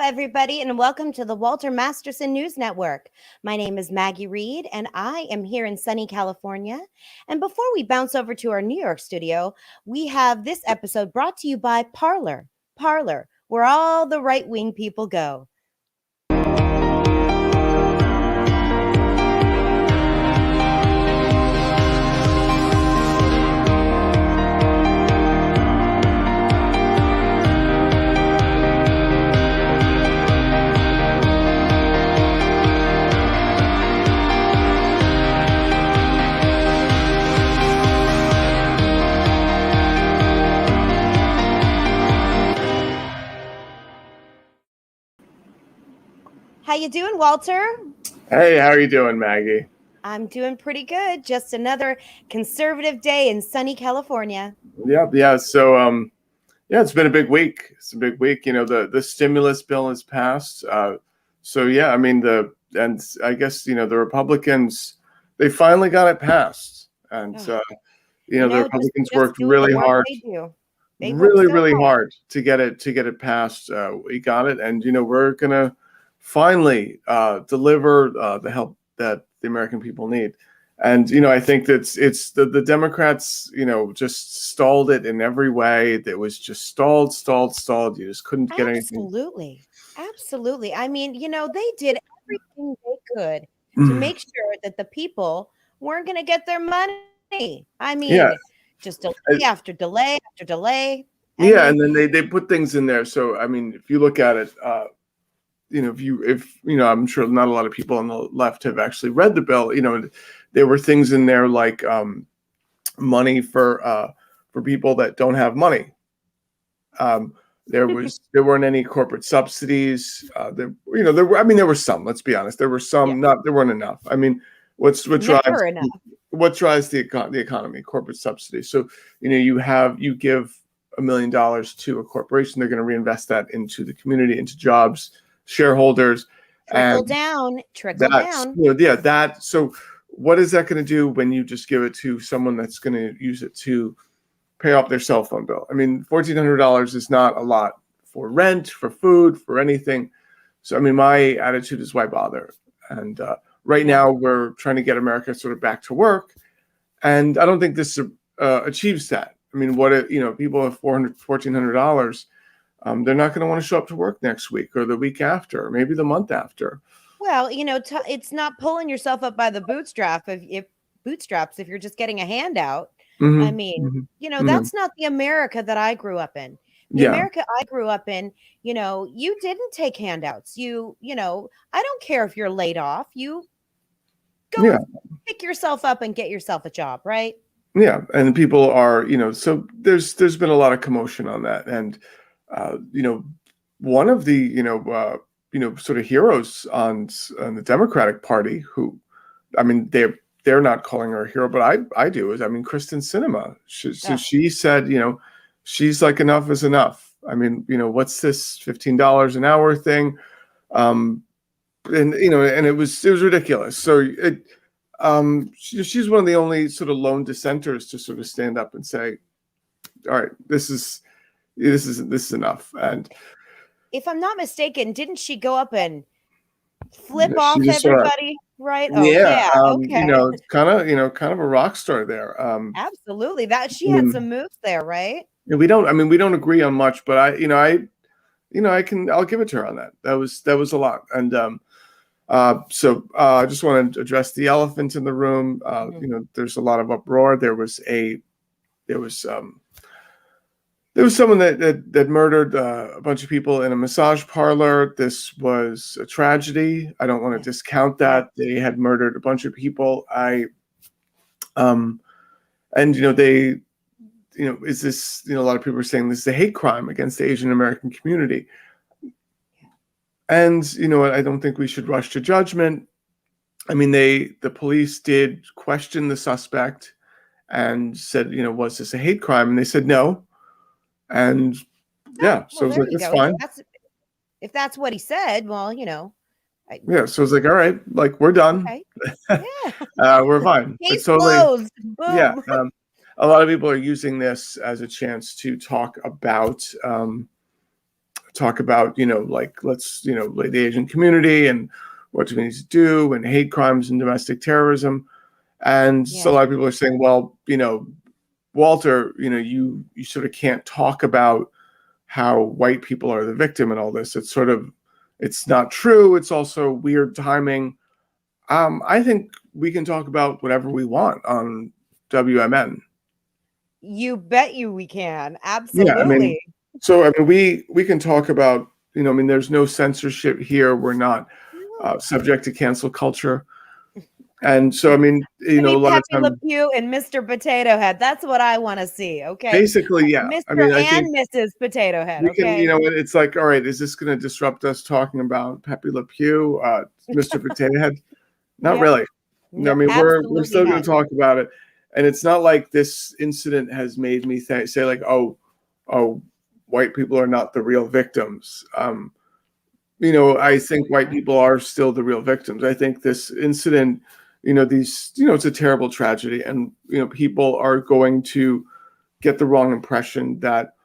everybody, and welcome to the Walter Masterson News Network. My name is Maggie Reed, and I am here in sunny California. And before we bounce over to our New York studio, we have this episode brought to you by Parler. Parler, where all the right-wing people go. How you doing, Walter? Hey, how are you doing, Maggie? I'm doing pretty good. Just another conservative day in sunny California. Yeah. So, it's been a big week. It's a big week. You know, the stimulus bill has passed. So yeah, I mean and I guess the Republicans, they finally got it passed, and the Republicans worked really hard. They really hard to get it passed. We got it, and we're gonna finally deliver the help that the American people need. And I think that it's the Democrats just stalled it in every way. That was just stalled. You just couldn't get anything. Absolutely. I mean, they did everything they could to make sure that the people weren't going to get their money. I mean, just delay after delay after delay. And then they put things in there. So I mean, if you look at it, I'm sure not a lot of people on the left have actually read the bill. There were things in there like money for people that don't have money. There weren't any corporate subsidies. There were some. Let's be honest. There were some. There weren't enough. I mean, what drives the economy? Corporate subsidies. So you give $1 million to a corporation, they're going to reinvest that into the community, into jobs, shareholders, trickle down. So what is that going to do when you just give it to someone that's going to use it to pay off their cell phone bill? I mean, $1,400 is not a lot for rent, for food, for anything. So I mean, my attitude is, why bother? And right now we're trying to get America sort of back to work, and I don't think this achieves that. I mean, people have $1,400. They're not going to want to show up to work next week or the week after, or maybe the month after. Well, it's not pulling yourself up by the bootstraps if you're just getting a handout. Mm-hmm. I mean, that's not the America that I grew up in. The America I grew up in, you didn't take handouts. I don't care if you're laid off. You go pick yourself up and get yourself a job, right? Yeah, and people are, so there's been a lot of commotion on that, and one of the sort of heroes on the Democratic Party, who, I mean, they're not calling her a hero, but I do. Kristen Sinema. She said, she's like, enough is enough. I mean, what's this $15 an hour thing? And it was ridiculous. So she's one of the only sort of lone dissenters to sort of stand up and say, all right, this is enough. And if I'm not mistaken, didn't she go up and flip off everybody? Right? Oh, okay. Kind of a rock star there. Absolutely. That she had some moves there, right? We don't agree on much, but I'll give it to her on that. That was a lot. And so I just want to address the elephant in the room. There's a lot of uproar. There was someone that murdered a bunch of people in a massage parlor. This was a tragedy. I don't want to discount that. They had murdered a bunch of people. Is this, a lot of people are saying this is a hate crime against the Asian American community. And, I don't think we should rush to judgment. I mean, the police did question the suspect and said, was this a hate crime? And they said no. And so it's like, it's fine. If that's what he said, well, so it's like, all right, like, we're done. Okay. Yeah. We're fine. Case closed. Boom. Yeah. A lot of people are using this as a chance to talk about talk about, like let's, like the Asian community and what we need to do and hate crimes and domestic terrorism. And so a Yeah. lot of people are saying, well, Walter, you sort of can't talk about how white people are the victim and all this. It's not true. It's also weird timing. I think we can talk about whatever we want on WMN. You bet you we can. Yeah, I mean, Absolutely. so I mean, we can talk about, I mean, there's no censorship here. We're not No. subject to cancel culture, and so I mean, Give a me lot of Pepe Le time, Pew and Mr. Potato Head. That's what I want to see. Okay. basically, yeah. I Mr. mean, I and think Mrs. Potato Head. we can, Okay. it's like, all right, is this going to disrupt us talking about Pepe Le Pew, Mr. Potato Head? Not Yep. really. No, I Nope. mean, we're Absolutely still going not. to talk about it, and it's not like this incident has made me say like, oh, white people are not the real victims. I think Absolutely white not. people are still the real victims. I think this incident, it's a terrible tragedy, and people are going to get the wrong impression that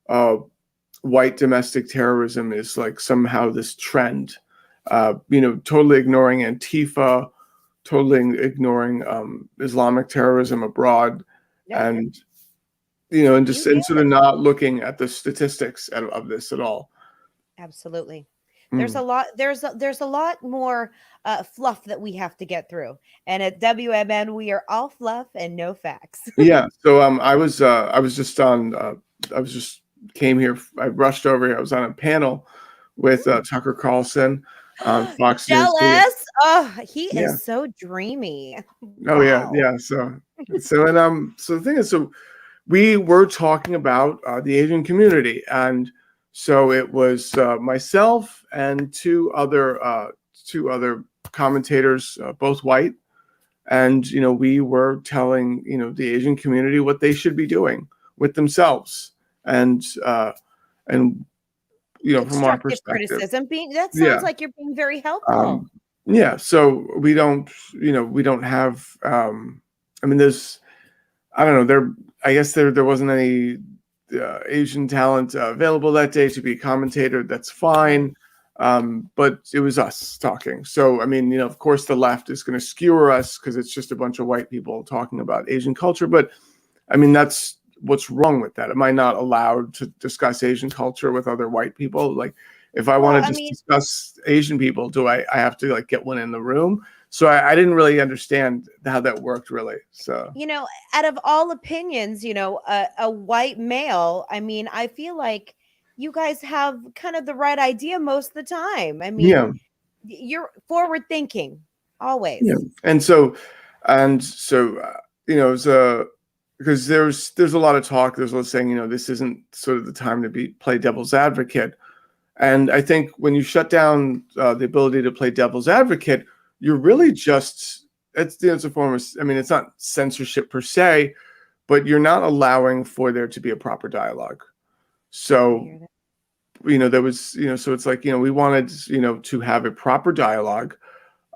uh, white domestic terrorism is like somehow this trend. Totally ignoring Antifa, totally ignoring Islamic terrorism abroad, Nope. and You and nailed sort of it. not looking at the statistics of this at all. Absolutely. There's a Mm. lot. There's a lot more fluff that we have to get through. And at WMN, we are all fluff and no facts. Yeah. So I was just on I was just came here. I rushed over here. I was on a panel with Tucker Carlson on Fox News. Jealous. Oh, he Yeah. is so dreamy. Oh yeah. Wow. Yeah. So the thing is, so we were talking about the Asian community, and so it was myself and two other commentators, both white, and we were telling the Asian community what they should be doing with themselves, and from our Constructive perspective, criticism. Being that sounds yeah, like you're being very helpful. um, yeah. So we don't have. I mean, there's I don't know. I guess there wasn't any Asian talent available that day to be a commentator. That's Yeah. fine. But it was us talking. So, I mean, of course, the left is going to skewer us because it's just a bunch of white people talking about Asian culture. But I mean, that's what's wrong with that. Am I not allowed to discuss Asian culture with other white people? Like, if I Well, want to I just mean, discuss Asian people, do I have to like get one in the room? So I didn't really understand how that worked, really. So out of all opinions, a white male, I mean, I feel like you guys have kind of the right idea most of the time. I mean, yeah. you're forward thinking Yeah, always. and so it's because there's a lot of talk. There's a lot of saying this isn't sort of the time to play devil's advocate, and I think when you shut down the ability to play devil's advocate, you're really just it's a form of, I mean, it's not censorship per se, but you're not allowing for there to be a proper dialogue. I So hear that. there was so it's like we wanted to have a proper dialogue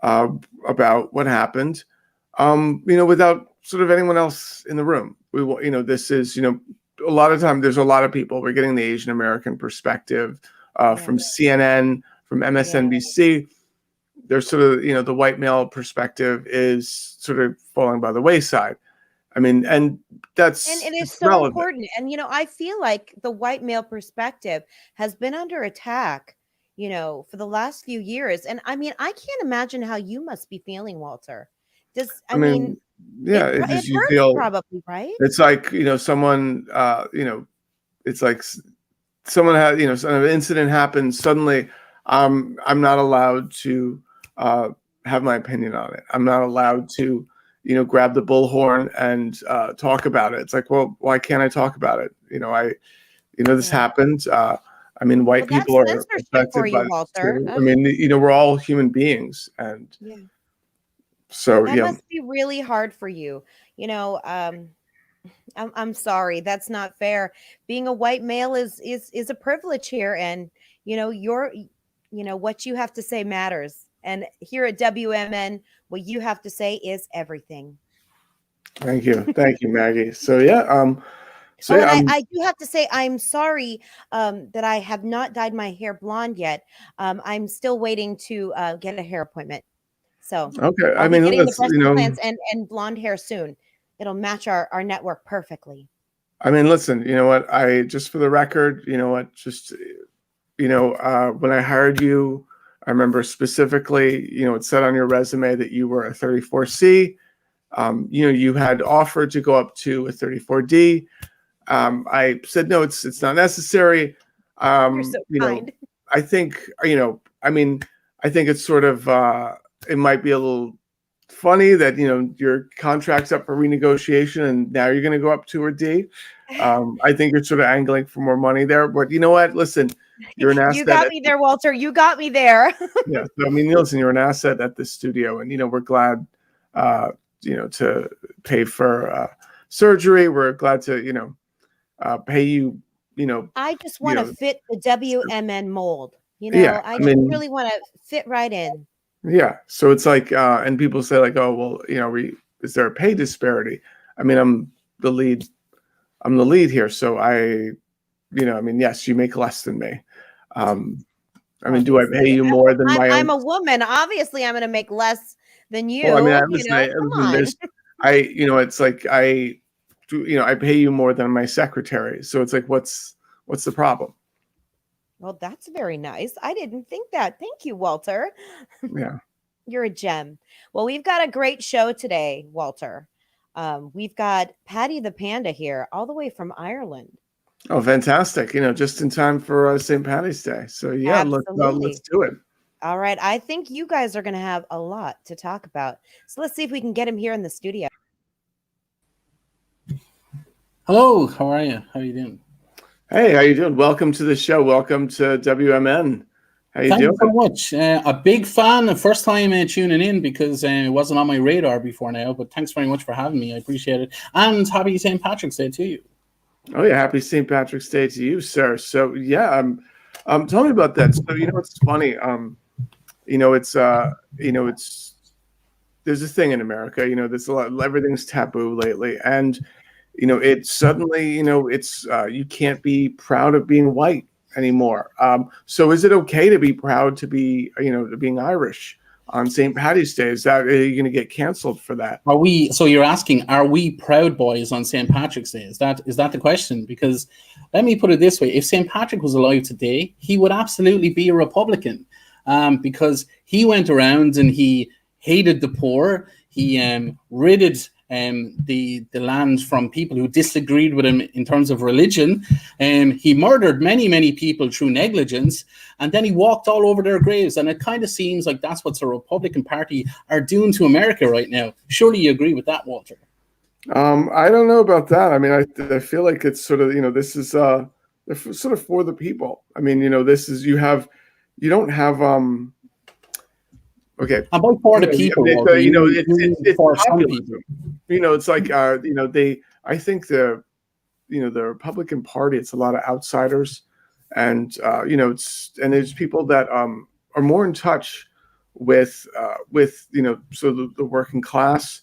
uh, about what happened, without sort of anyone else in the room. This is, a lot of time there's a lot of people. We're getting the Asian American perspective Yeah. from CNN, from Yeah. MSNBC. There's sort of, the white male perspective is sort of falling by the wayside. I mean, and And that's it is it's so relevant. important. And, I feel like the white male perspective has been under attack, for the last few years. And I mean, I can't imagine how you must be feeling, Walter. I I mean, mean, yeah, it it just you hurts feel probably, right? it's like someone it's like someone had an incident happens suddenly. I'm not allowed to have my opinion on it. I'm not allowed to grab the bullhorn and talk about it. It's like, well, why can't I talk about it? This Yeah. happened. I mean, white Well, that's people are censorship for affected by you, this Walter. too. I mean, we're all human beings, and Yeah. so That yeah. must be really hard for you. You know, I'm sorry, that's not fair. Being a white male is a privilege here, and what you have to say matters. And here at WMN, what you have to say is everything. Thank you, Maggie. So yeah. So Oh, yeah, and I do have to say, I'm sorry that I have not dyed my hair blonde yet. I'm still waiting to get a hair appointment. So okay. I'll I be mean, getting the let's, breast implants and blonde hair soon. It'll match our network perfectly. I mean, listen, you know what? I just for the record, you know what? Just when I hired you, I remember specifically, it said on your resume that you were a 34C. You had offered to go up to a 34D. I said no, it's not necessary. You're so You know, kind. I think I mean, I think it's sort of it might be a little funny that your contract's up for renegotiation and now you're going to go up to a D. I think you're sort of angling for more money there, but you know what? Listen, you're an You asset. got me there, Walter. You got me there. Yeah, so, I mean, listen, you're an asset at this studio, and we're glad, to pay for surgery. We're glad to, pay you, I just you want to know, fit the WMN mold. yeah. I I just mean, really want to fit right in. yeah. So it's like, and people say like, oh, well, is there a pay disparity? I mean, I'm the lead. I'm the lead here, so I mean, yes, you make less than me. I mean, do I pay Obviously, you more than my I'm own? a woman. Obviously, I'm going to make less than Well, I mean, you. Come on. it's like I pay you more than my secretary. So it's like, what's the problem? Well, that's very nice. I didn't think that. Thank you, Walter. Yeah. You're a gem. Well, we've got a great show today, Walter. We've got Patty the Panda here, all the way from Ireland. Oh, fantastic. Just in time for St. Patty's Day. So yeah, let's Absolutely. do it. All right. I think you guys are going to have a lot to talk about. So let's see if we can get him here in the studio. Hello, how are you? How are you doing? Hey, how you doing? Welcome to the show. Welcome to WMN. How you Thank doing? you so much. A big fan, the first time tuning in because it wasn't on my radar before now, but thanks very much for having me. I appreciate it. And happy St. Patrick's Day to you. Oh yeah, happy St. Patrick's Day to you, sir. So yeah, tell me about that. So it's funny. It's there's a thing in America. There's a lot. Everything's taboo lately, and it's suddenly it's you can't be proud of being white anymore. So is it okay to be proud to be to being Irish on St. Patty's Day? Are you going to get canceled for that? Are we? So you're asking, are we Proud Boys on St. Patrick's Day? Is that the question? Because let me put it this way: if St. Patrick was alive today, he would absolutely be a Republican, because he went around and he hated the poor. He ridded the land from people who disagreed with him in terms of religion. He murdered many people through negligence, and then he walked all over their graves. And it kind of seems like that's what the Republican Party are doing to America right now. Surely you agree with that, Walter? I don't know about that. I mean, I feel like it's sort of this is sort of for the people. I mean, this is you don't have okay. I'm about for the people. It's for some populism. people. It's like I think the Republican Party, it's a lot of outsiders, and there's people that are more in touch with so the working class.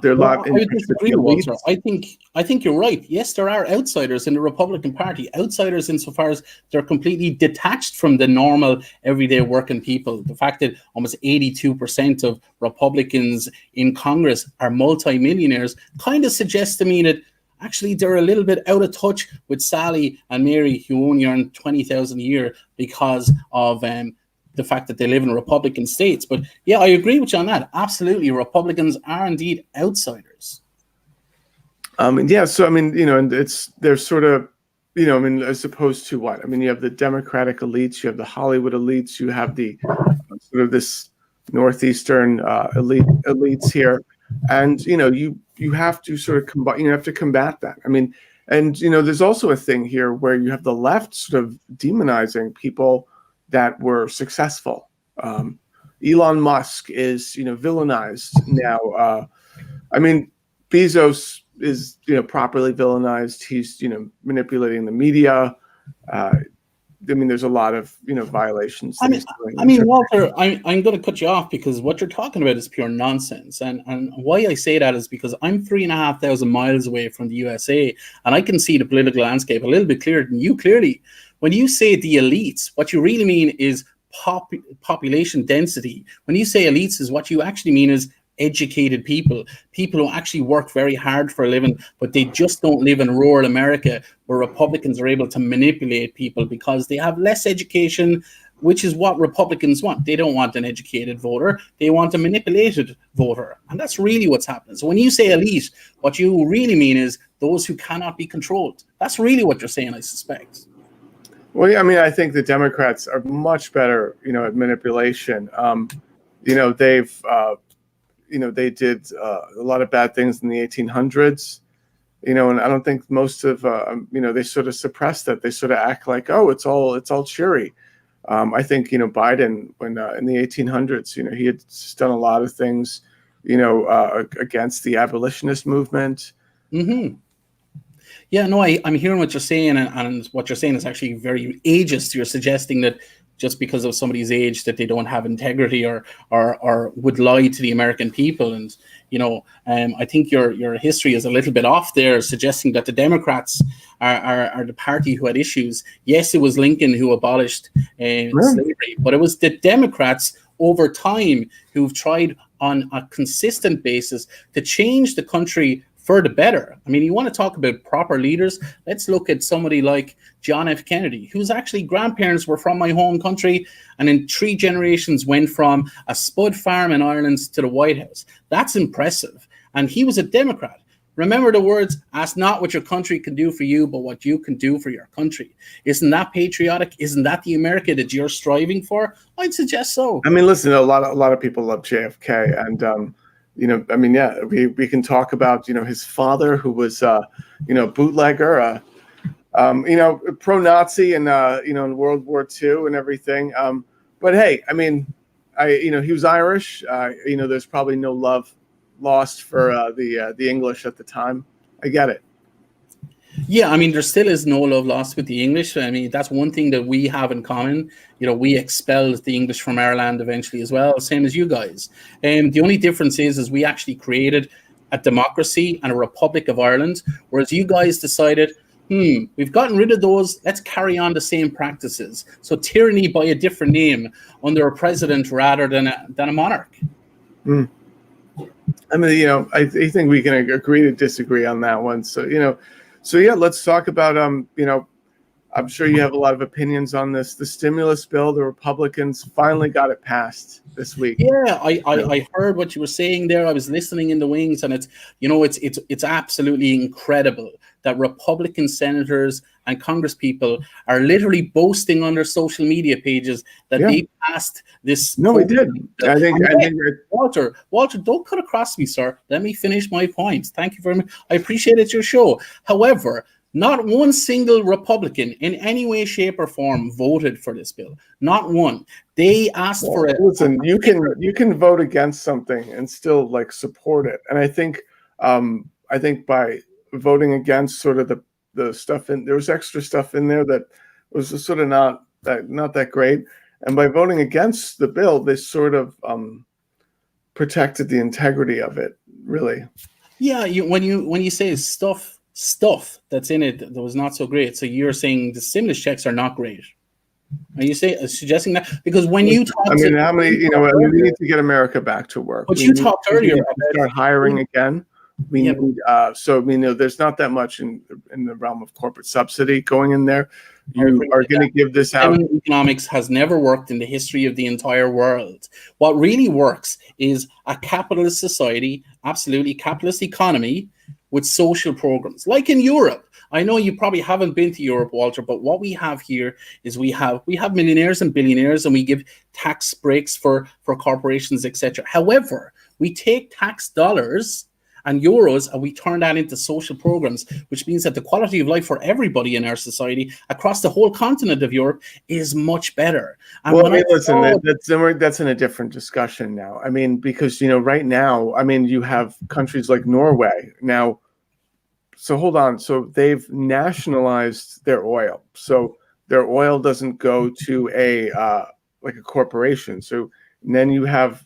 They're a Well, lot I in would touch with disagree the with elites. Walter. I think you're right. Yes, there are outsiders in the Republican Party. Outsiders insofar as they're completely detached from the normal, everyday working people. The fact that almost 82% of Republicans in Congress are multimillionaires kind of suggests to me that actually they're a little bit out of touch with Sally and Mary, who only earn $20,000 a year because of the fact that they live in Republican states. But yeah, I agree with you on that. Absolutely. Republicans are indeed outsiders. Yeah. So, I mean, and they're sort of, I mean, as opposed to what? I mean, you have the Democratic elites, you have the Hollywood elites, you have the sort of this Northeastern elites here. And, you have to sort of combat that. I mean, and, there's also a thing here where you have the left sort of demonizing people that were successful. Elon Musk is, villainized now. I mean, Bezos is, properly villainized. He's, manipulating the media. I mean, there's a lot of violations. I That mean, he's doing I mean, Walter, I'm going to cut you off because what you're talking about is pure nonsense. And why I say that is because I'm 3,500 miles away from the USA, and I can see the political landscape a little bit clearer than you. Clearly, when you say the elites, what you really mean is population density. When you say elites, is what you actually mean is educated people who actually work very hard for a living, but they just don't live in rural America where Republicans are able to manipulate people because they have less education, which is what Republicans want. They don't want an educated voter. They want a manipulated voter. And that's really what's happening. So when you say elite, what you really mean is those who cannot be controlled. That's really what you're saying, I suspect. Well, yeah, I mean, I think the Democrats are much better, at manipulation. They've they did a lot of bad things in the 1800s, and I don't think most of, they sort of suppress that. They sort of act like, oh, it's all cheery. I think, Biden, when in the 1800s, he had done a lot of things, against the abolitionist movement. Mm-hmm. Yeah, no, I'm hearing what you're saying, and what you're saying is actually very ageist. You're suggesting that just because of somebody's age that they don't have integrity or would lie to the American people. And I think your history is a little bit off there, suggesting that the Democrats are the party who had issues. Yes, it was Lincoln who abolished slavery, but it was the Democrats over time who've tried on a consistent basis to change the country for the better. I mean, you want to talk about proper leaders? Let's look at somebody like John F. Kennedy, whose actually grandparents were from my home country, and in 3 generations went from a spud farm in Ireland to the White House. That's impressive. And he was a Democrat. Remember the words, ask not what your country can do for you, but what you can do for your country. Isn't that patriotic? Isn't that the America that you're striving for? I'd suggest so. I mean, listen, a lot of people love JFK, and I mean, yeah, we can talk about, his father, who was, bootlegger, pro-Nazi and, in World War II and everything. But hey, I mean, he was Irish. There's probably no love lost for the English at the time. I get it. Yeah, I mean, there still is no love lost with the English. I mean, that's one thing that we have in common. We expelled the English from our land eventually as well, same as you guys. The only difference is we actually created a democracy and a Republic of Ireland, whereas you guys decided, we've gotten rid of those, let's carry on the same practices. So tyranny by a different name under a president rather than a monarch. I mean, I think we can agree to disagree on that one. So yeah, let's talk about I'm sure you have a lot of opinions on this. The stimulus bill, the Republicans finally got it passed this week. Yeah, I heard what you were saying there. I was listening in the wings, and it's absolutely incredible that Republican senators and congresspeople are literally boasting on their social media pages that they passed this. No, we did. I think Walter, don't cut across me, sir. Let me finish my point. Thank you very much. I appreciate it's your show. However, not one single Republican in any way, shape, or form voted for this bill. Not one. They asked for it. Listen, you can vote against something and still support it. And I think by voting against sort of the stuff there was extra stuff in there that was just sort of not that great. And by voting against the bill, they sort of protected the integrity of it, really. Yeah, when you say stuff that's in it that was not so great, so you're saying the stimulus checks are not great. Are you suggesting that? Because when you talk, how many? We need to get America back to work. But you talked earlier about start hiring again. We need, so there's not that much in the realm of corporate subsidy going in there. You are going to give this out. Economics has never worked in the history of the entire world. What really works is a capitalist society, absolutely capitalist economy with social programs, like in Europe. I know you probably haven't been to Europe, Walter, but what we have here is we have millionaires and billionaires, and we give tax breaks for corporations, etc. However, we take tax dollars and euros, and we turn that into social programs, which means that the quality of life for everybody in our society across the whole continent of Europe is much better. And that's in a different discussion now. I mean, because, right now, you have countries like Norway now. So hold on. So they've nationalized their oil. So their oil doesn't go to a like a corporation. So and then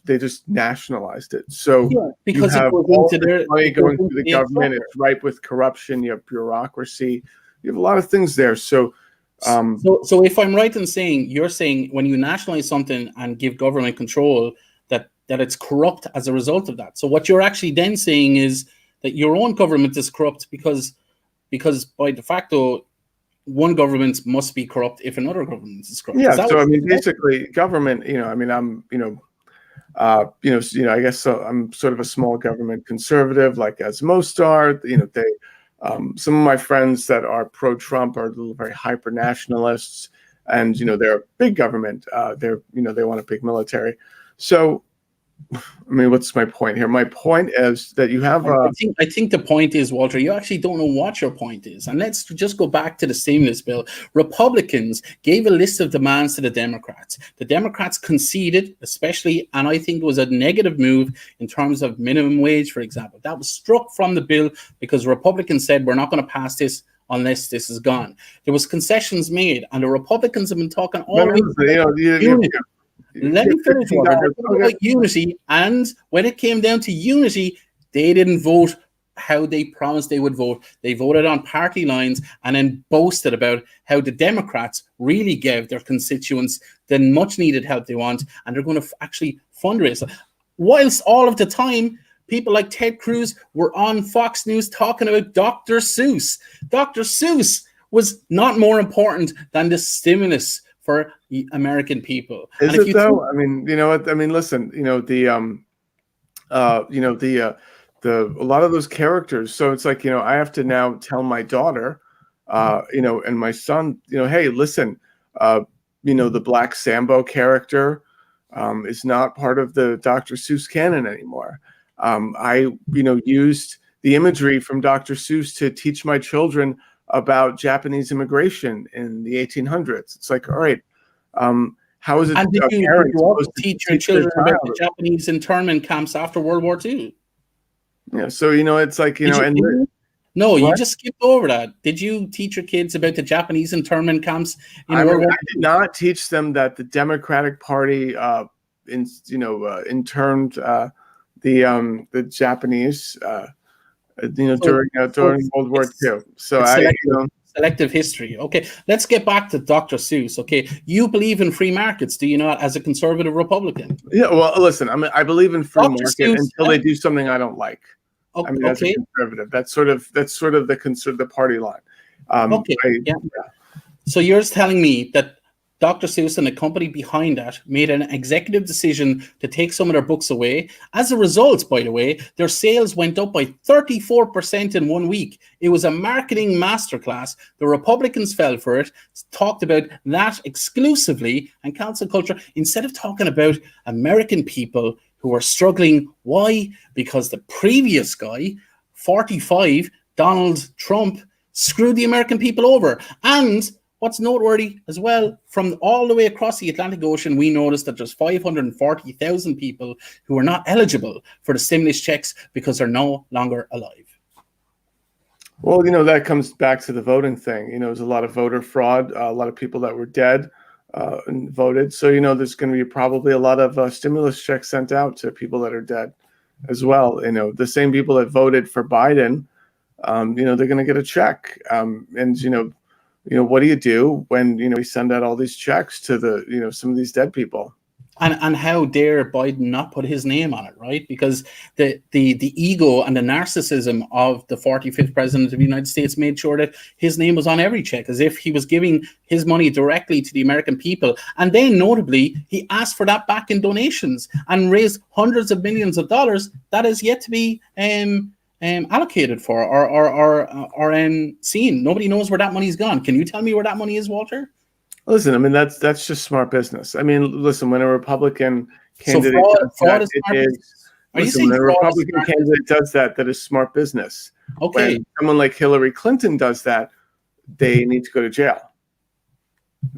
they just nationalized it. So Yeah, you because it have goes all into this money it goes going into through the the government. infrastructure. It's ripe with corruption. You have bureaucracy. You have a lot of things there. So So if I'm right in saying, you're saying when you nationalize something and give government control, that it's corrupt as a result of that. So what you're actually then saying is that your own government is corrupt because by de facto one government must be corrupt if another government is corrupt. Is yeah. that So what I mean, you're saying? basically, government. I mean, I'm I guess so I'm sort of a small government conservative, like as most are. Some of my friends that are pro-Trump are very hyper nationalists, and they're big government. They want a big military. So, I mean, what's my point here? My point is that you have I think the point is, Walter, you actually don't know what your point is. And let's just go back to the stimulus bill. Republicans gave a list of demands to the Democrats. The Democrats conceded, especially, and I think it was a negative move in terms of minimum wage, for example. That was struck from the bill because Republicans said, we're not going to pass this unless this is gone. There was concessions made, and the Republicans have been talking all week. Let me finish, Walter. They're talking about unity, and when it came down to unity, they didn't vote how they promised they would vote. They voted on party lines and then boasted about how the Democrats really gave their constituents the much needed help they want, and they're going to actually fundraise. Whilst all of the time, people like Ted Cruz were on Fox News talking about Dr. Seuss. Dr. Seuss was not more important than the stimulus for American people. Is it though? I mean, you know what? I mean, listen. A lot of those characters. So it's like I have to now tell my daughter, and my son, hey, listen, the Black Sambo character is not part of the Dr. Seuss canon anymore. I used the imagery from Dr. Seuss to teach my children about Japanese immigration in the 1800s. It's like, all right, how is it? And did you also teach your children about the Japanese internment camps after World War II? Yeah, so it's like no, you just skipped over that. Did you teach your kids about the Japanese internment camps in World War II? I did not teach them that the Democratic Party, interned the Japanese, during World War II. So selective history. Okay, let's get back to Dr. Seuss. Okay, you believe in free markets, do you not, as a conservative Republican? Yeah, well, listen, I believe in free market until they do something I don't like. Okay. I mean, as a conservative, that's sort of the party line. So you're telling me that Dr. Seuss and the company behind that made an executive decision to take some of their books away. As a result, by the way, their sales went up by 34% in 1 week. It was a marketing masterclass. The Republicans fell for it, talked about that exclusively and cancel culture instead of talking about American people who are struggling. Why? Because the previous guy, 45, Donald Trump, screwed the American people over. And what's noteworthy as well, from all the way across the Atlantic Ocean, we noticed that there's 540,000 people who are not eligible for the stimulus checks because they're no longer alive. Well, that comes back to the voting thing. There's a lot of voter fraud, a lot of people that were dead and voted. So, there's going to be probably a lot of stimulus checks sent out to people that are dead as well. The same people that voted for Biden, they're going to get a check. What do you do when, we send out all these checks to the, some of these dead people? And how dare Biden not put his name on it, right? Because the ego and the narcissism of the 45th president of the United States made sure that his name was on every check, as if he was giving his money directly to the American people. And then, notably, he asked for that back in donations and raised hundreds of millions of dollars that is yet to be allocated for or seen. Nobody knows where that money's gone. Can you tell me where that money is, Walter? Listen, I mean, that's just smart business. I mean, listen, when a Republican candidate when a Republican candidate does that is smart business. Okay. When someone like Hillary Clinton does that, they need to go to jail.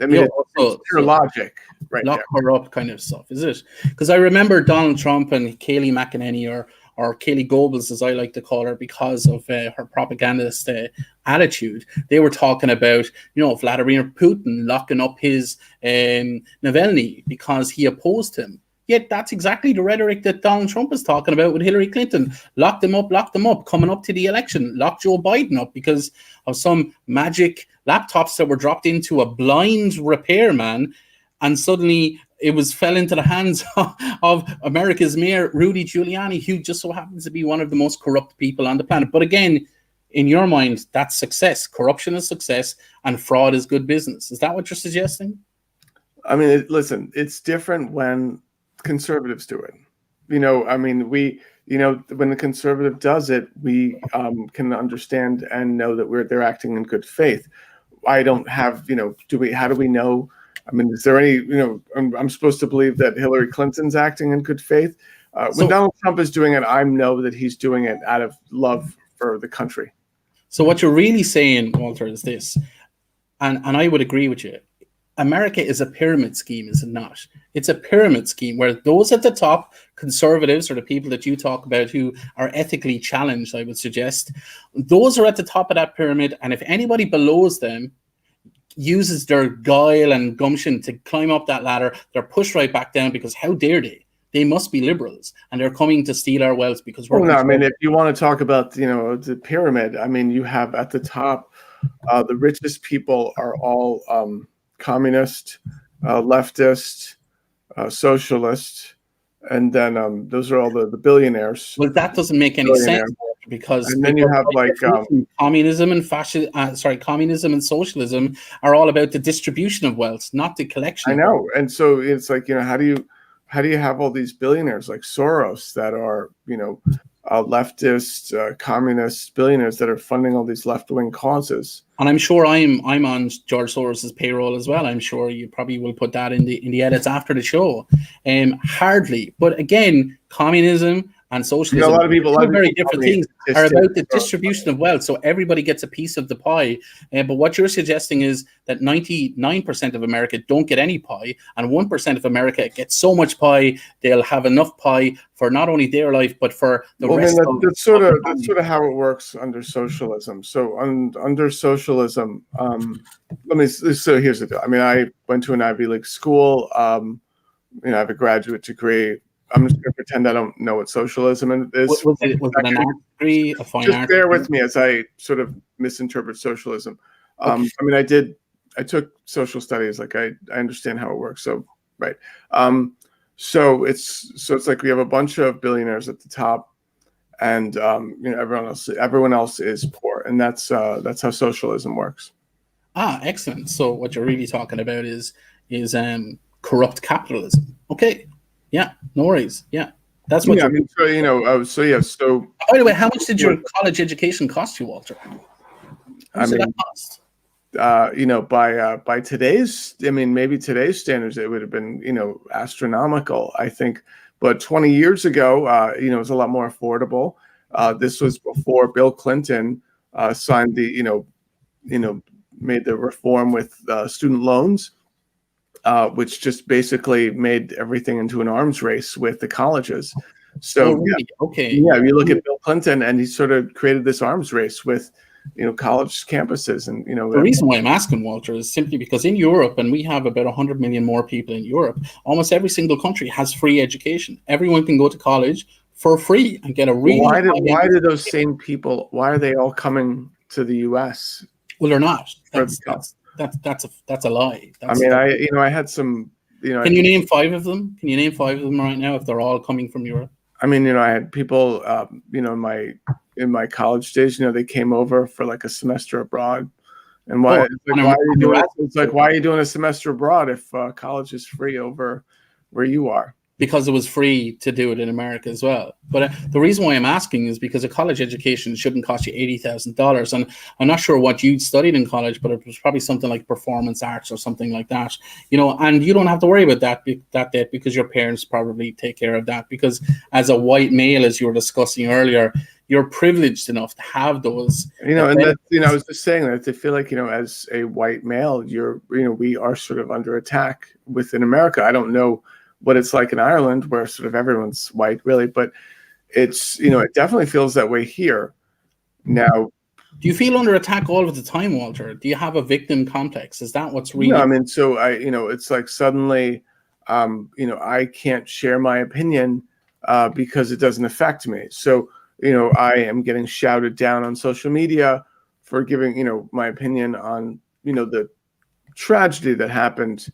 I mean, it's pure logic, right? Lock her up kind of stuff, is it? Because I remember Donald Trump and Kayleigh McEnany or Kaylee Goebbels, as I like to call her, because of her propagandist attitude. They were talking about, Vladimir Putin locking up his Navalny because he opposed him. Yet that's exactly the rhetoric that Donald Trump is talking about with Hillary Clinton. Lock them up, coming up to the election. Lock Joe Biden up because of some magic laptops that were dropped into a blind repairman, and suddenly it fell into the hands of America's mayor, Rudy Giuliani, who just so happens to be one of the most corrupt people on the planet. But again, in your mind, that's success. Corruption is success, and fraud is good business. Is that what you're suggesting? I mean, listen, it's different when conservatives do it. When the conservative does it, we can understand and know that they're acting in good faith. I don't have, how do we know? I mean, is there any, I'm supposed to believe that Hillary Clinton's acting in good faith. When Donald Trump is doing it, I know that he's doing it out of love for the country. So what you're really saying, Walter, is this, and I would agree with you. America is a pyramid scheme, is it not? It's a pyramid scheme where those at the top, conservatives, or the people that you talk about who are ethically challenged, I would suggest, those are at the top of that pyramid. And if anybody below them uses their guile and gumption to climb up that ladder, they're pushed right back down because how dare they? They must be liberals, and they're coming to steal our wealth because we're. Well, no, I mean, if you want to talk about, the pyramid, I mean, you have at the top, the richest people are all communist, leftist, socialist, and then those are all the billionaires. Well, that doesn't make any sense because and then you have communism and communism and socialism are all about the distribution of wealth, not the collection. I know, and so it's like, how do you have all these billionaires like Soros that are leftist, communist billionaires that are funding all these left-wing causes? And I'm sure I'm on George Soros's payroll as well. I'm sure you probably will put that in the edits after the show. Hardly, but again, communism and socialism, a lot of people, very different things, are about the distribution of wealth. So everybody gets a piece of the pie. But what you're suggesting is that 99% of America don't get any pie, and 1% of America gets so much pie they'll have enough pie for not only their life but for the rest. That's sort of how it works under socialism. So under socialism, so here's the deal. I mean, I went to an Ivy League school. I have a graduate degree. I'm just going to pretend I don't know what socialism is. Was it an art degree, a fine art? Just bear with me as I sort of misinterpret socialism. Okay. I mean, I took social studies. Like I understand how it works. So right. So it's like we have a bunch of billionaires at the top, and everyone else is poor, and that's how socialism works. Excellent. So what you're really talking about is corrupt capitalism. Okay. Yeah, no worries. Yeah, that's what. Yeah, I mean, So by the way, how much did your college education cost you, Walter? I mean, that cost? By today's, maybe today's standards, it would have been, astronomical, I think. But 20 years ago, it was a lot more affordable. This was before Bill Clinton signed made the reform with student loans. Which just basically made everything into an arms race with the colleges. So, really? Okay. Yeah, if you look at Bill Clinton, and he sort of created this arms race with, college campuses, and The reason why I'm asking, Walter, is simply because in Europe, and we have about 100 million more people in Europe, almost every single country has free education. Everyone can go to college for free and get a really. Why do those same people? Why are they all coming to the U.S.? Well, they're not. That's a lie. I had some. Can you name 5 of them? Can you name 5 of them right now if they're all coming from Europe? I mean, I had people, in my college days, they came over for like a semester abroad. And why? Why are you doing a semester abroad if college is free over where you are? Because it was free to do it in America as well. But the reason why I'm asking is because a college education shouldn't cost you $80,000. And I'm not sure what you studied in college, but it was probably something like performance arts or something like that. And you don't have to worry about that debt because your parents probably take care of that. Because as a white male, as you were discussing earlier, you're privileged enough to have those. And that, I was just saying that I feel like, as a white male, we are sort of under attack within America. I don't know what it's like in Ireland, where sort of everyone's white, really, but it's, it definitely feels that way here. Now, do you feel under attack all of the time, Walter? Do you have a victim complex? Is that what's really? No, I mean, so it's like suddenly, I can't share my opinion because it doesn't affect me. So, I am getting shouted down on social media for giving, my opinion on, the tragedy that happened.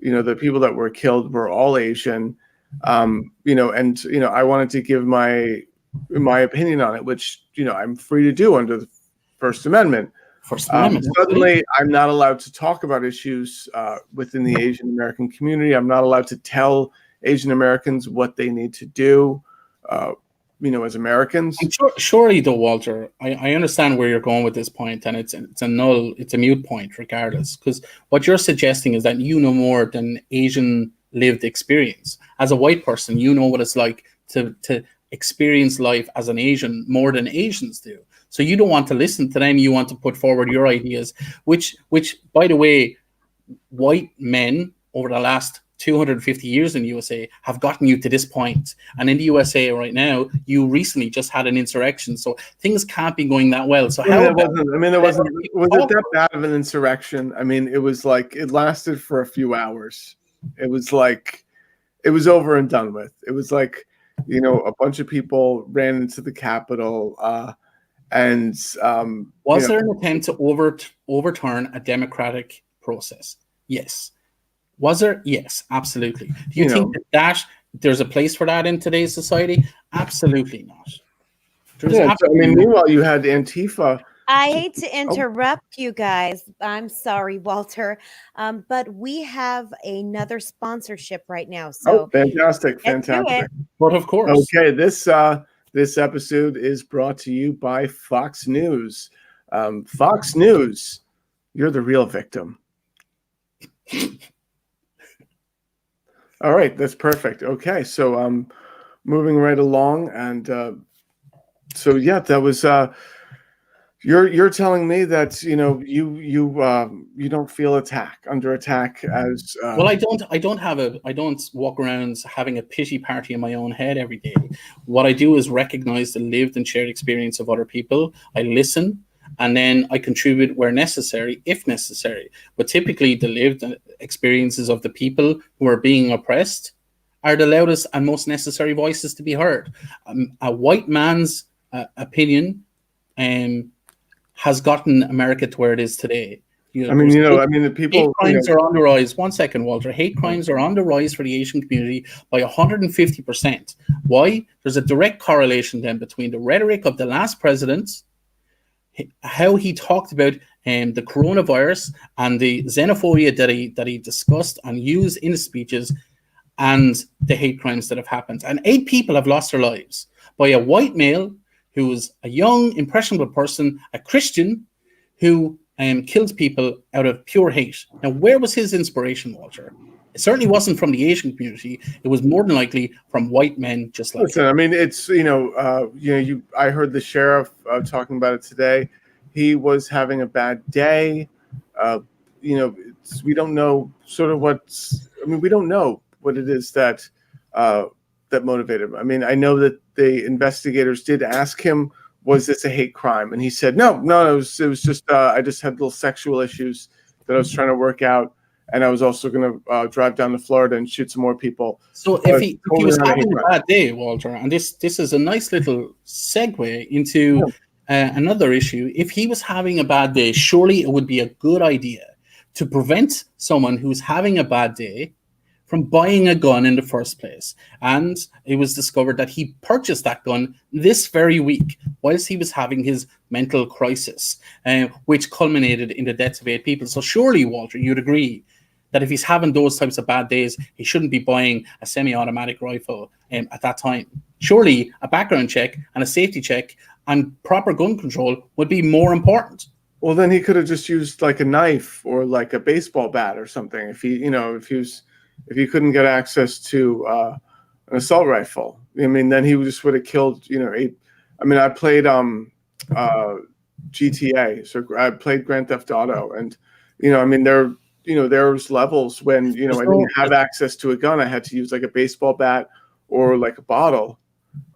The people that were killed were all Asian. And I wanted to give my opinion on it, which, I'm free to do under the First Amendment. Suddenly, I'm not allowed to talk about issues within the Asian American community. I'm not allowed to tell Asian Americans what they need to do, as Americans. Surely, though, Walter, I understand where you're going with this point, and it's a mute point, regardless. Because what you're suggesting is that you know more than Asian lived experience. As a white person, you know what it's like to experience life as an Asian more than Asians do. So you don't want to listen to them. You want to put forward your ideas, which, by the way, white men over the last 250 years in the USA have gotten you to this point. And in the USA right now, you recently just had an insurrection. So things can't be going that well. So was it that bad of an insurrection? I mean, it was like, it lasted for a few hours. It was like, it was over and done with. It was like, a bunch of people ran into the Capitol. Was there an attempt to overturn a democratic process? Yes. Was there? Yes, absolutely. Do you think that there's a place for that in today's society? Absolutely not. Meanwhile, you had Antifa. I hate to interrupt you guys. I'm sorry, Walter. But we have another sponsorship right now. So fantastic. But of course. Okay, this episode is brought to you by Fox News. Fox News, you're the real victim. All right, that's perfect. Okay, so moving right along, and that was. You're telling me that you don't feel under attack as well. I don't walk around having a pity party in my own head every day. What I do is recognize the lived and shared experience of other people. I listen, and then I contribute where necessary, if necessary. But typically, the lived experiences of the people who are being oppressed are the loudest and most necessary voices to be heard. A white man's opinion has gotten America to where it is today. The people. Hate crimes are on the rise. 1 second, Walter. Hate crimes are on the rise for the Asian community by 150%. Why? There's a direct correlation then between the rhetoric of the last president, how he talked about the coronavirus and the xenophobia that he discussed and used in his speeches, and the hate crimes that have happened. And 8 people have lost their lives by a white male who was a young, impressionable person, a Christian, who killed people out of pure hate. Now, where was his inspiration, Walter? It certainly wasn't from the Asian community. It was more than likely from white men just like him. I mean, it's, I heard the sheriff talking about it today. He was having a bad day. We don't know we don't know what it is that motivated him. I mean, I know that the investigators did ask him, was this a hate crime? And he said, no, it was just, I just had little sexual issues that I was trying to work out. And I was also going to drive down to Florida and shoot some more people. So if he was having a bad day, Walter, and this is a nice little segue into another issue. If he was having a bad day, surely it would be a good idea to prevent someone who's having a bad day from buying a gun in the first place. And it was discovered that he purchased that gun this very week whilst he was having his mental crisis, which culminated in the deaths of 8 people. So surely, Walter, you'd agree that if he's having those types of bad days, he shouldn't be buying a semi-automatic rifle at that time. Surely a background check and a safety check and proper gun control would be more important. Well, then he could have just used like a knife or like a baseball bat or something. If he couldn't get access to an assault rifle, I mean, then he just would have killed, 8. I mean, I played GTA, so I played Grand Theft Auto, and I mean, there's levels when I didn't have access to a gun. I had to use like a baseball bat or like a bottle.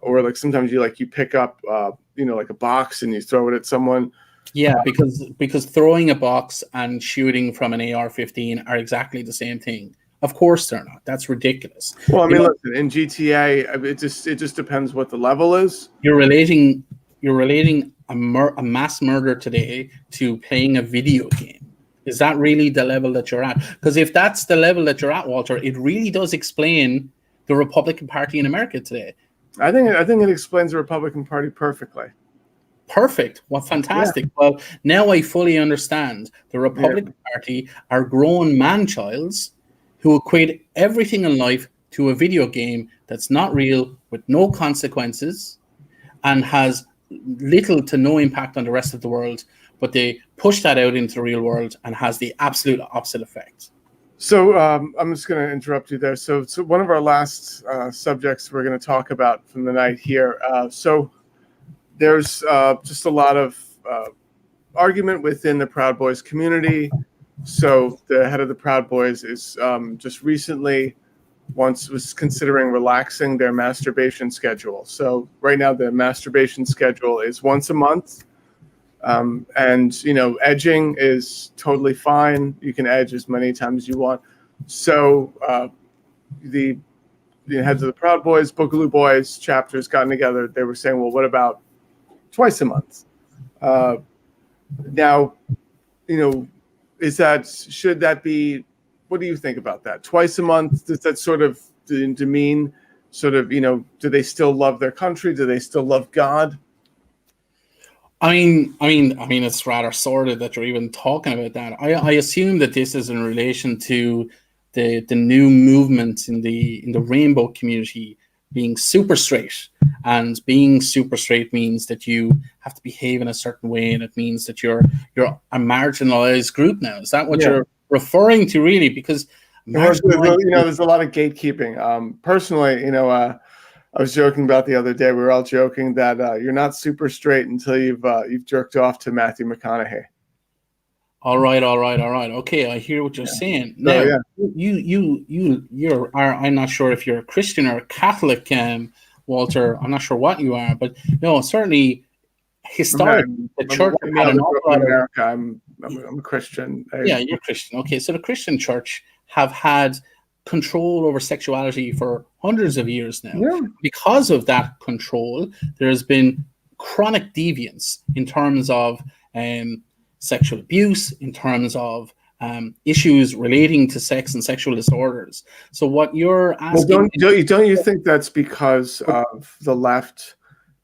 or like sometimes you pick up like a box and you throw it at someone. Yeah, because throwing a box and shooting from an AR-15 are exactly the same thing. Of course they're not. That's ridiculous. Well, I mean, listen, in GTA, it just depends what the level is. You're relating a mass murder today to playing a video game. Is that really the level that you're at? Because if that's the level that you're at, Walter, it really does explain the Republican Party in America today. I think it explains the Republican Party perfectly. Perfect. Well, fantastic. Yeah. Well, now I fully understand. The Republican Party are grown man-childs who equate everything in life to a video game that's not real, with no consequences, and has little to no impact on the rest of the world, but they push that out into the real world and has the absolute opposite effect. So I'm just going to interrupt you there. So one of our last subjects we're going to talk about from the night here. So there's just a lot of argument within the Proud Boys community. So the head of the Proud Boys is just recently was considering relaxing their masturbation schedule. So right now the masturbation schedule is once a month. And, edging is totally fine. You can edge as many times as you want. So the heads of the Proud Boys, Boogaloo Boys chapters gotten together. They were saying, well, what about twice a month? Now, should that be, what do you think about that? Twice a month, does that sort of demean do they still love their country? Do they still love God? I mean, it's rather sordid that you're even talking about that. I assume that this is in relation to the new movement in the rainbow community being super straight, and being super straight means that you have to behave in a certain way, and it means that you're a marginalized group now. Is that what you're referring to, really? Because there's a lot of gatekeeping. Personally, I was joking about the other day. We were all joking that you're not super straight until you've jerked off to Matthew McConaughey. All right. Okay, I hear what you're saying. Now, you're. I'm not sure if you're a Christian or a Catholic, Walter. I'm not sure what you are, but no, certainly historically, the church had an awful lot of America. I'm a Christian. You're Christian. Okay, so the Christian church have had control over sexuality for hundreds of years now. Yeah. Because of that control, there's been chronic deviance in terms of sexual abuse, in terms of issues relating to sex and sexual disorders. So what you're asking... Well, don't you think that's because of the left,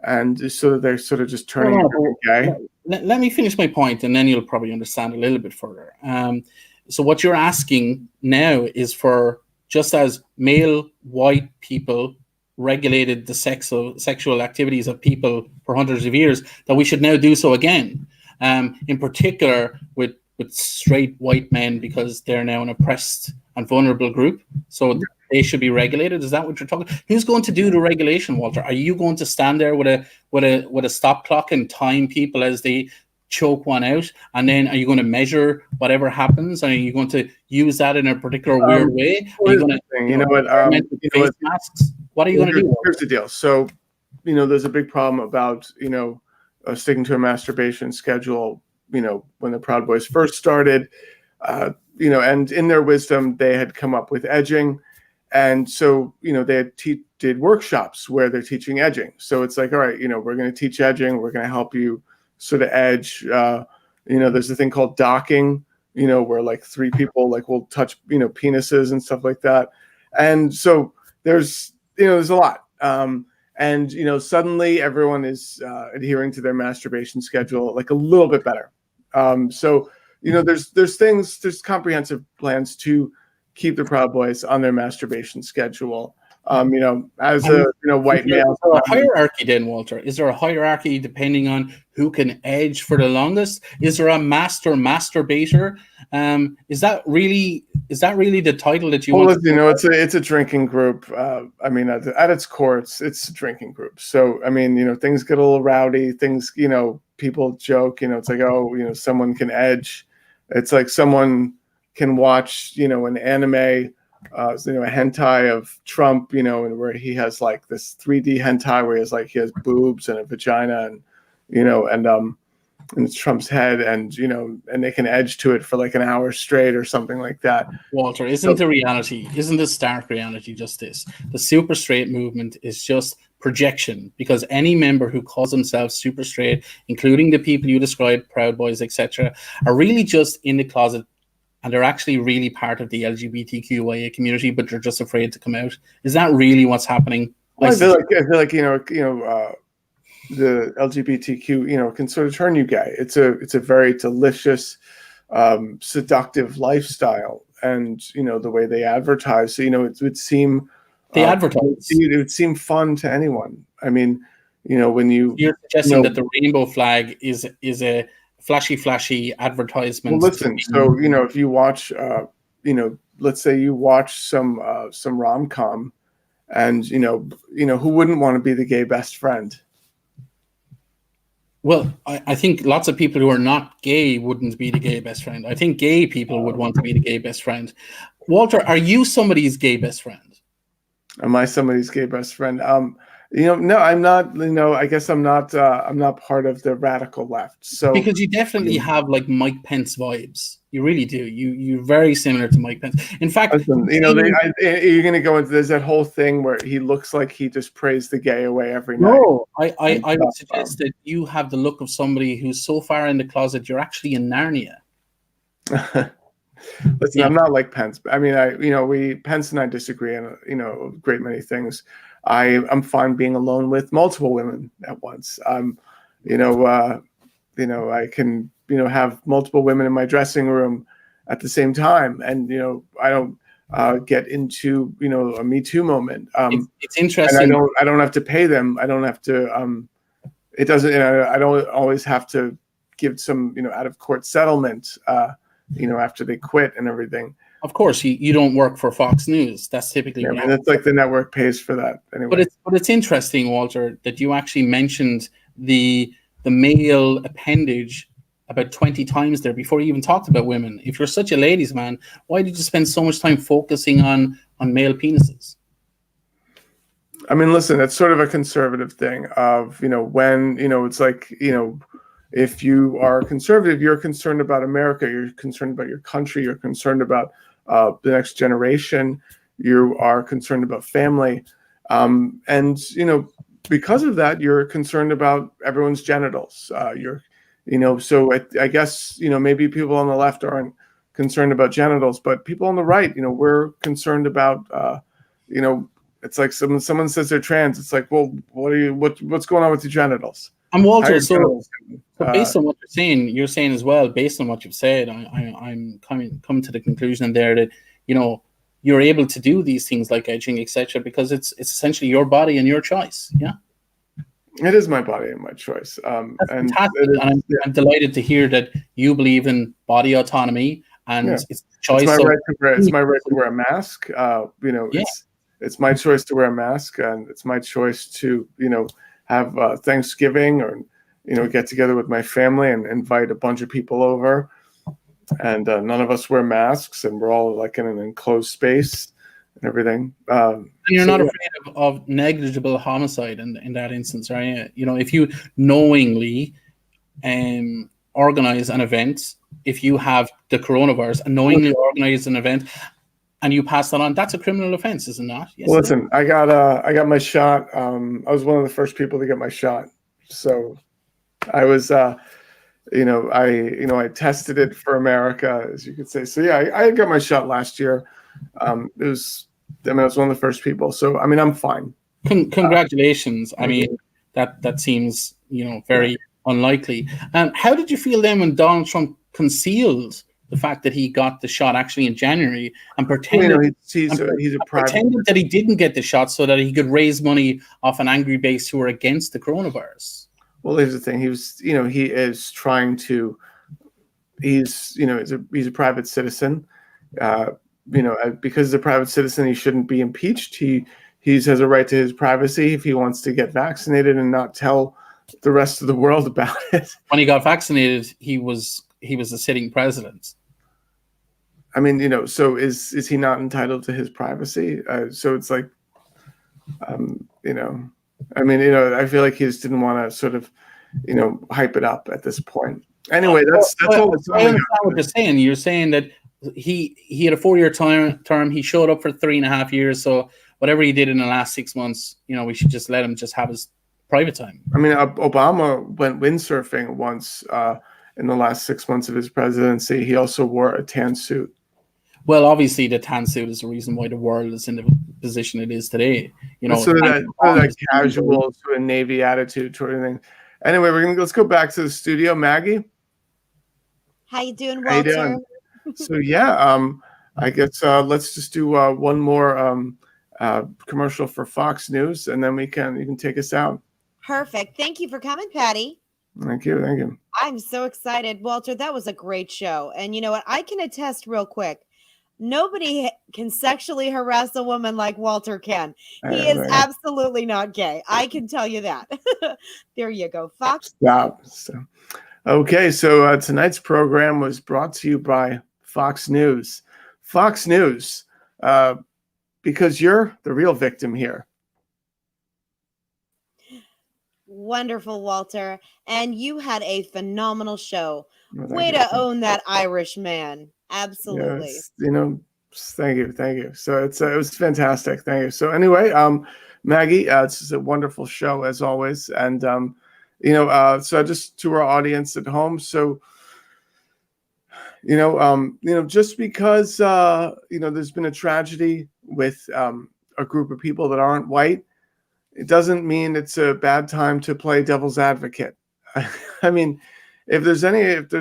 and so they're sort of just turning gay? Let me finish my point, and then you'll probably understand a little bit further. So what you're asking now is for, just as male white people regulated the sexual activities of people for hundreds of years, that we should now do so again. In particular with straight white men, because they're now an oppressed and vulnerable group. So they should be regulated. Is that what you're talking? Who's going to do the regulation, Walter? Are you going to stand there with a stop clock and time people as they choke one out, and then are you going to measure whatever happens? Are you going to use that in a particular weird way? Are you going to masks? What are you going to do? Here's the deal. So, there's a big problem about sticking to a masturbation schedule. When the Proud Boys first started, and in their wisdom, they had come up with edging, and so they did workshops where they're teaching edging. So it's like, all right, we're going to teach edging. We're going to help you sort of edge. There's a thing called docking, where like three people will touch penises and stuff like that. And so there's a lot. And suddenly everyone is adhering to their masturbation schedule like a little bit better. So there's comprehensive plans to keep the Proud Boys on their masturbation schedule. As a white male. A hierarchy then, Walter? Is there a hierarchy depending on who can edge for the longest? Is there a master masturbator? Is that really the title that you want? It's a drinking group. At its core, it's a drinking group. So things get a little rowdy. Things, people joke. It's like, someone can edge. It's like someone can watch, an anime a hentai of Trump, and where he has like this 3D hentai where he has boobs and a vagina, and it's Trump's head, and and they can edge to it for like an hour straight or something like that. Walter, isn't the stark reality just this? The super straight movement is just projection, because any member who calls themselves super straight, including the people you described, Proud Boys, etc., are really just in the closet, and they're actually really part of the LGBTQIA community, but they're just afraid to come out. Is that really what's happening? Well, I feel like the LGBTQ can sort of turn you gay. It's a very delicious, seductive lifestyle, and the way they advertise. So, it would seem it would seem fun to anyone. I mean, when you're suggesting that the rainbow flag is a flashy advertisement. Well, listen. So if you watch, let's say you watch some rom-com, and who wouldn't want to be the gay best friend? Well, I think lots of people who are not gay wouldn't be the gay best friend. I think gay people would want to be the gay best friend. Walter, are you somebody's gay best friend? Am I somebody's gay best friend? No, I'm not. I guess I'm not. I'm not part of the radical left. So because you definitely have like Mike Pence vibes. You really do. You're very similar to Mike Pence. In fact, listen, you're going to go into there's that whole thing where he looks like he just prays the gay away every night. No, I would suggest that you have the look of somebody who's so far in the closet you're actually in Narnia. Listen, I'm not like Pence. I mean, Pence and I disagree on a great many things. I'm fine being alone with multiple women at once. I can have multiple women in my dressing room at the same time, and I don't get into a Me Too moment. It's interesting. And I don't have to pay them. I don't have to. It doesn't. I don't always have to give some out of court settlement. After they quit and everything. Of course, you don't work for Fox News. That's typically. Yeah, it's like the network pays for that anyway. But it's interesting, Walter, that you actually mentioned the male appendage about 20 times there before you even talked about women. If you're such a ladies' man, why did you spend so much time focusing on male penises? I mean, listen, it's sort of a conservative thing of when it's like if you are conservative, you're concerned about America, you're concerned about your country, you're concerned about the next generation, you are concerned about family. And, because of that, you're concerned about everyone's genitals. So I guess, maybe people on the left aren't concerned about genitals, but people on the right, we're concerned about, it's like someone says they're trans. It's like, well, what's going on with your genitals? And Walter, so based on what you're saying as well, based on what you've said, I'm come to the conclusion there that you're able to do these things like edging, etc., because it's essentially your body and your choice. Yeah, it is my body and my choice. That's fantastic. And I'm delighted to hear that you believe in body autonomy and it's choice. It's my right to wear a mask. It's my choice to wear a mask, and it's my choice to have Thanksgiving or get together with my family and invite a bunch of people over, and none of us wear masks, and we're all like in an enclosed space and everything. And you're not afraid of negligible homicide in that instance, right? If you knowingly organize an event, if you have the coronavirus and knowingly organize an event and you pass that on, that's a criminal offense, is it not? Yes, well, listen, I got my shot. I was one of the first people to get my shot. So I was, I tested it for America, as you could say. So yeah, I got my shot last year. I was one of the first people. So, I mean, I'm fine. Congratulations. I mean, that seems, very unlikely. How did you feel then when Donald Trump concealed the fact that he got the shot actually in January and pretended, pretended that he didn't get the shot so that he could raise money off an angry base who were against the coronavirus? Well, here's the thing. He is trying to, he's a private citizen. Because he's a private citizen, he shouldn't be impeached. He has a right to his privacy if he wants to get vaccinated and not tell the rest of the world about it. When he got vaccinated, he was a sitting president. I mean, so is he not entitled to his privacy? So it's like, I mean, I feel like he just didn't want to sort of, hype it up at this point. Anyway, that's all the time I we understand got. what you're saying. You're saying that he had a 4-year term. He showed up for 3.5 years. So whatever he did in the last 6 months, we should just let him just have his private time. I mean, Obama went windsurfing once in the last 6 months of his presidency. He also wore a tan suit. Well, obviously, the tan suit is the reason why the world is in the position it is today. Sort of that casual sort of Navy attitude toward anything. Anyway, let's go back to the studio. Maggie, How you doing, how you Walter? doing? So yeah, I guess let's just do one more commercial for Fox News, and then you can take us out. Perfect. Thank you for coming, Patty. Thank you. I'm so excited, Walter. That was a great show. And you know what? I can attest real quick. Nobody can sexually harass a woman like Walter can. He is absolutely not gay. I can tell you that. There you go, Fox. Stop. Okay, so tonight's program was brought to you by Fox News. Fox News, because you're the real victim here. Wonderful, Walter. And you had a phenomenal show. Well, Way to own that Irish man. Absolutely. Thank you. So it was fantastic. Thank you. So anyway, Maggie, it's just a wonderful show as always. And, so just to our audience at home. So, just because, there's been a tragedy with a group of people that aren't white, it doesn't mean it's a bad time to play devil's advocate. I mean, if there's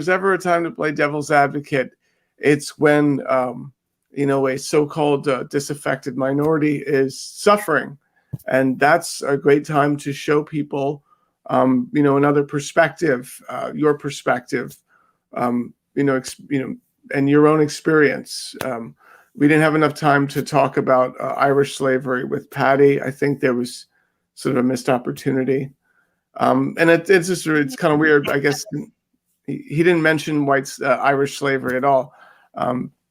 ever a time to play devil's advocate, it's when, a so-called disaffected minority is suffering. And that's a great time to show people, another perspective, your perspective, and your own experience. We didn't have enough time to talk about Irish slavery with Patty. I think there was sort of a missed opportunity. And it's kind of weird. I guess he didn't mention Irish slavery at all.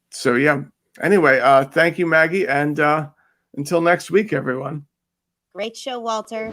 So yeah. Anyway, thank you, Maggie, and until next week, everyone. Great show, Walter.